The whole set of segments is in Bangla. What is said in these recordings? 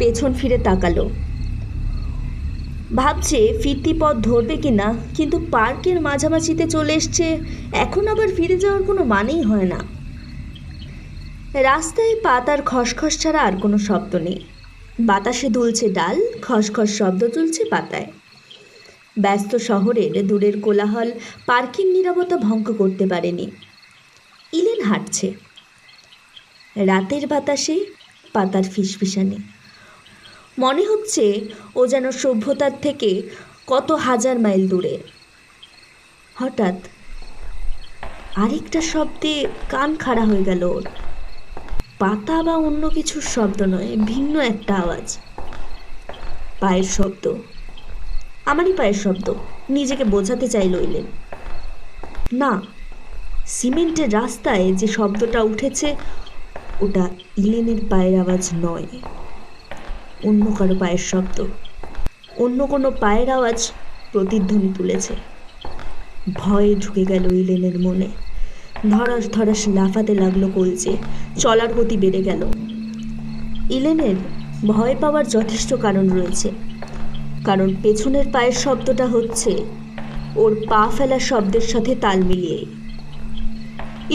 পেছন ফিরে তাকালো। ভাবছে ফিরতি পথ ধরবে কিনা, কিন্তু পার্কের মাঝামাঝিতে চলে এসছে, এখন আবার ফিরে যাওয়ার কোনো মানেই হয় না। রাস্তায় পাতার খসখস ছাড়া আর কোনো শব্দ নেই। বাতাসে দুলছে ডাল, খসখস শব্দ তুলছে পাতায়। ব্যস্ত শহরের দূরের কোলাহল পার্কের নীরবতা ভঙ্গ করতে পারেনি। ইলেন হাঁটছে। রাতের বাতাসে পাতার ফিসফিসানি। মনে হচ্ছে ও যেন সভ্যতার থেকে কত হাজার মাইল দূরে। হঠাৎ আরেকটা শব্দে কান খাড়া হয়ে গেল ওর। পাতা বা অন্য কিছুর শব্দ নয়, ভিন্ন একটা আওয়াজ। পায়ের শব্দ, আমারই পায়ের শব্দ। নিজেকে বোঝাতে চাইল ইলেন। না, সিমেন্টের রাস্তায় যে শব্দটা উঠেছে ওটা ইলেনের পায়ের আওয়াজ নয়, অন্য কারো পায়ের শব্দ। অন্য কোনো পায়ের আওয়াজ প্রতিধ্বনি তুলেছে। ভয়ে ঢুকে গেল ইলেনের মনে। ধরাস ধরাস লাফাতে লাগলো কলজে, চলার গতি বেড়ে গেল। ইলেনের ভয় পাওয়ার যথেষ্ট কারণ রয়েছে, কারণ পেছনের পায়ের শব্দটা হচ্ছে ওর পা ফেলার শব্দের সাথে তাল মিলিয়ে।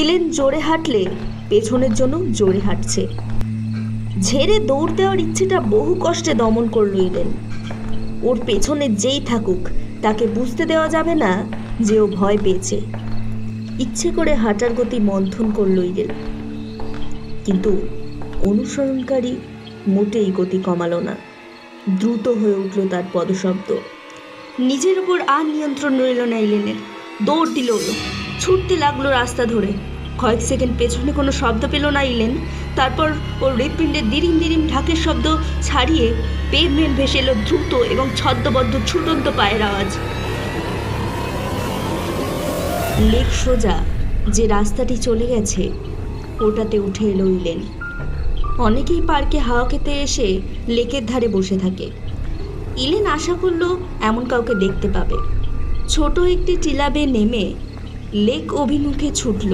ইলেন জোরে হাঁটলে পেছনের জন্য জোরে হাঁটছে। ঝেড়ে দৌড় দেওয়ার ইচ্ছেটা বহু কষ্টে দমন করলো ইলেন। ওর পেছনে যেই থাকুক তাকে বুঝতে দেওয়া যাবে না যে ও ভয় পেয়েছে। ইচ্ছে করে হাঁটার গতি মন্থন করলো ইলেন, কিন্তু অনুসরণকারী মোটেই গতি কমালো না। দ্রুত হয়ে উঠল তার পদশব্দ। নিজের উপর আর নিয়ন্ত্রণ রইল না ইলেনের। দৌড় দিল, ছুটতে লাগলো রাস্তা ধরে। কয়েক সেকেন্ড পেছনে কোনো শব্দ পেল না ইলেন। তারপর ওর হৃৎপিণ্ডের দিরিম দিরিম ঢাকের শব্দ ছাড়িয়ে পেভমেন্ট ভেসে এলো দ্রুত এবং ছদ্মবদ্ধ ছুটন্ত পায়ের আওয়াজ। লেক সোজা যে রাস্তাটি চলে গেছে ওটাতে উঠে এলো ইলেন। অনেকেই পার্কে হাওয়া খেতে এসে লেকের ধারে বসে থাকে। ইলেন আশা করলো এমন কাউকে দেখতে পাবে। ছোট একটি টিলা বেয়ে নেমে লেক অভিমুখে ছুটল।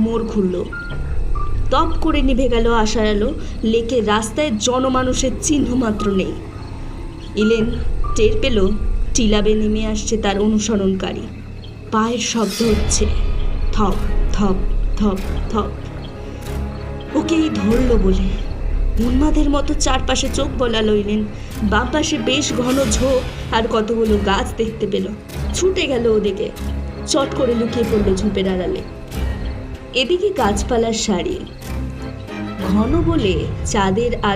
মোড় ঘুরল। তপ করে নিভে গেল আশার আলো। লেকের রাস্তায় জনমানুষের চিহ্ন মাত্র নেই। ইলেন টের পেল টিলা বেয়ে নেমে আসছে তার অনুসরণকারী। পায়ের শব্দ হচ্ছে, থপ থপ থপ থপ। ওকেই ধরল বলে উন্মাদের মতো চারপাশে চোখ বলালো ইলেন। বাম পাশে বেশ ঘন ঝোপ আর কতগুলো গাছ দেখতে পেল। ছুটে গেল ওদিকে। চট করে লুকিয়ে পড়ল ঝোপের আড়ালে। এদিকে গাছপালার সারি, ঘন বলে চাঁদের আলো